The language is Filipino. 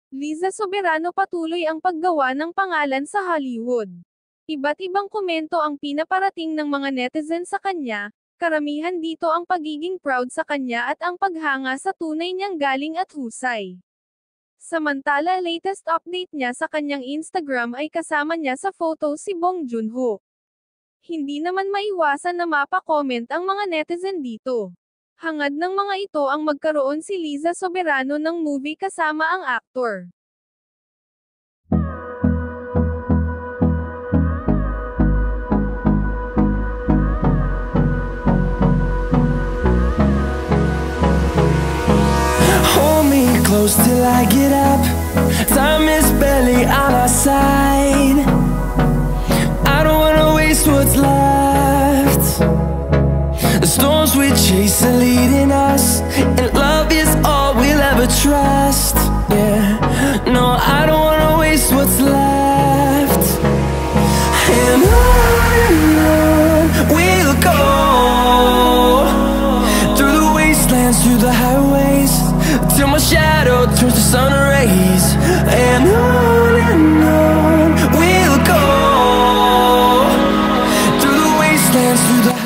Liza Soberano patuloy ang paggawa ng pangalan sa Hollywood. Iba't ibang komento ang pinaparating ng mga netizen sa kanya, karamihan dito ang pagiging proud sa kanya at ang paghanga sa tunay niyang galing at husay. Samantala latest update niya sa kanyang Instagram ay kasama niya sa photo si Bong Joon-ho. Hindi naman maiwasan na mapa-comment ang mga netizen dito. Hangad ng mga ito ang magkaroon si Liza Soberano ng movie kasama ang aktor. Hold me close till I get up. Time is barely on our side. I don't wanna waste what's left. The storms we chase are leading us, and love is all we'll ever trust. Yeah, no, I don't wanna waste what's left. And on we'll go, through the wastelands, through the highways, till my shadow turns to sun rays. And on we'll go, through the wastelands, through the